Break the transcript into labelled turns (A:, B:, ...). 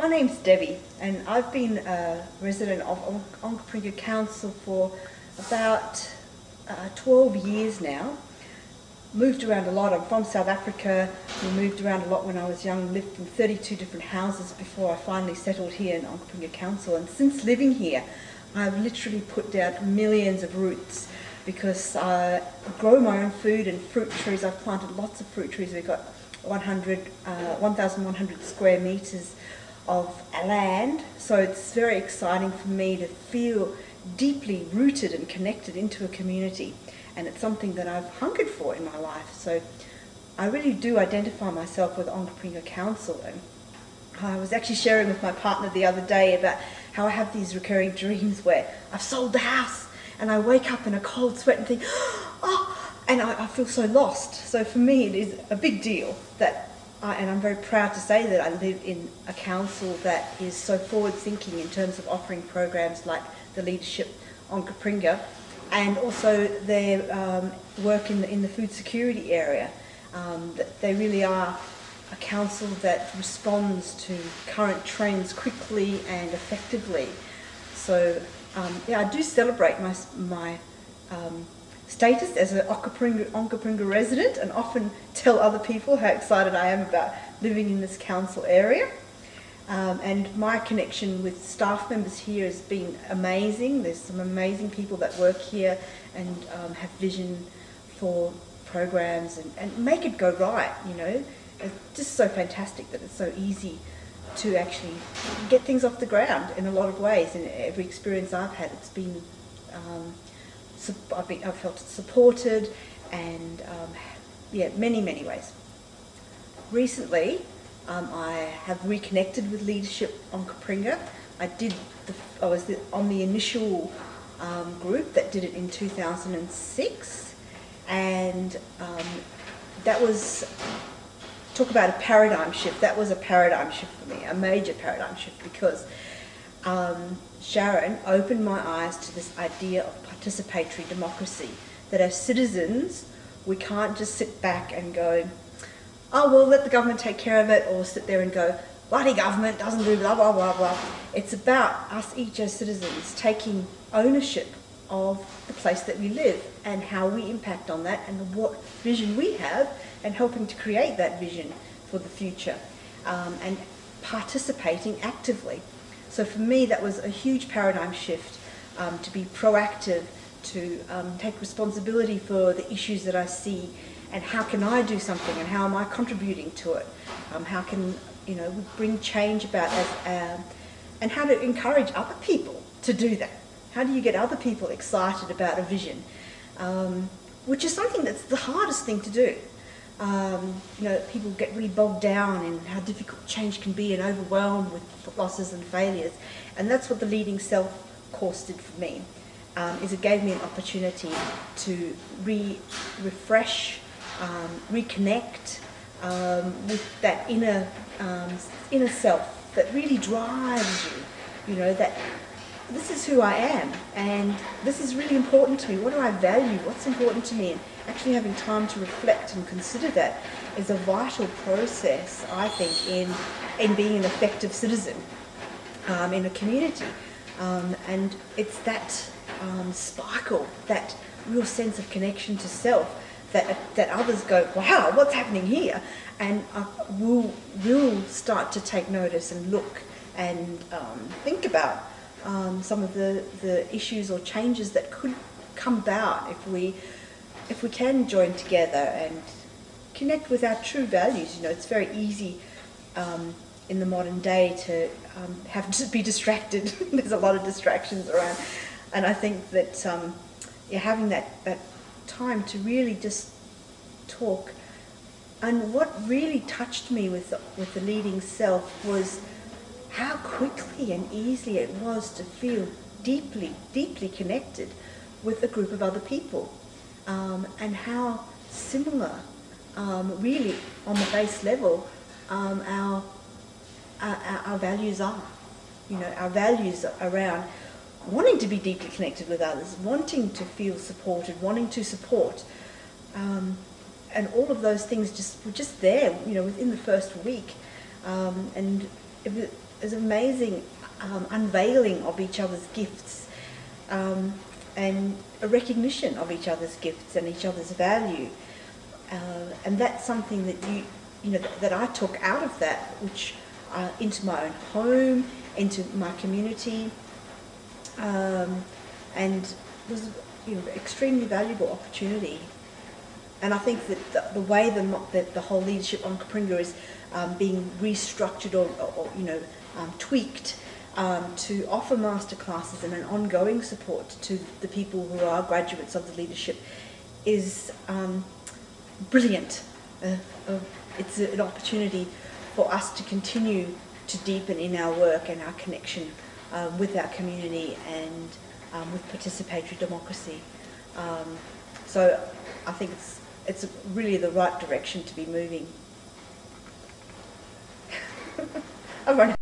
A: My name's Debbie, and I've been a resident of Onkaparinga Council for about 12 years now. Moved around a lot. I'm from South Africa. We moved around a lot when I was young, lived in 32 different houses before I finally settled here in Onkaparinga Council. And since living here, I've literally put down millions of roots because I grow my own food and fruit trees. I've planted lots of fruit trees. We've got 1,100 square metres of land, so it's very exciting for me to feel deeply rooted and connected into a community, and it's something that I've hungered for in my life. So I really do identify myself with Onkaparinga Council, and I was actually sharing with my partner the other day about how I have these recurring dreams where I've sold the house and I wake up in a cold sweat and think, oh, and I feel so lost. So for me it is a big deal that and I'm very proud to say that I live in a council that is so forward-thinking in terms of offering programs like the Leadership Onkaparinga, and also their work in the food security area. That they really are a council that responds to current trends quickly and effectively. So yeah, I do celebrate my status as an Onkaparinga resident, and often tell other people how excited I am about living in this council area. And my connection with staff members here has been amazing. There's some amazing people that work here and have vision for programs and make it go right, you know. It's just so fantastic that it's so easy to actually get things off the ground in a lot of ways. In every experience I've had, it's been I've felt supported, and yeah, many ways. Recently, I have reconnected with Leadership Onkaparinga. I was on the initial group that did it in 2006, and that was, talk about a paradigm shift. That was a paradigm shift for me, a major paradigm shift, because Sharon opened my eyes to this idea of participatory democracy, that as citizens we can't just sit back and go, oh well, let the government take care of it, or sit there and go, bloody government doesn't do blah blah blah blah. It's about us each as citizens taking ownership of the place that we live and how we impact on that and what vision we have, and helping to create that vision for the future, and participating actively. So for me that was a huge paradigm shift, to be proactive, to take responsibility for the issues that I see, and how can I do something, and how am I contributing to it? How can, you know, we bring change about and how to encourage other people to do that. How do you get other people excited about a vision? Which is something that's the hardest thing to do. You know, people get really bogged down in how difficult change can be and overwhelmed with losses and failures. And that's what the Leading Self course did for me. Is it gave me an opportunity to refresh, reconnect with that inner self that really drives you. You know, that this is who I am, and this is really important to me. What do I value? What's important to me? And actually having time to reflect and consider that is a vital process, I think, in being an effective citizen in a community. And it's that sparkle, that real sense of connection to self, that others go, wow, what's happening here? And will start to take notice and look and think about some of the issues or changes that could come about if we can join together and connect with our true values. You know, it's very easy in the modern day to have to be distracted. There's a lot of distractions around, and I think that yeah, having that time to really just talk. And what really touched me with the Leading Self was how quickly and easily it was to feel deeply connected with a group of other people, and how similar, really on the base level, our values are. You know, our values around wanting to be deeply connected with others, wanting to feel supported, wanting to support, and all of those things were just there, you know, within the first week. And it was amazing unveiling of each other's gifts and a recognition of each other's gifts and each other's value. And that's something that that I took out of that, which into my own home, into my community, and was extremely valuable opportunity. And I think that the way that the whole Leadership Onkaparinga is being restructured or tweaked to offer masterclasses and an ongoing support to the people who are graduates of the leadership is brilliant. It's an opportunity for us to continue to deepen in our work and our connection with our community and with participatory democracy. So I think it's really the right direction to be moving. I've run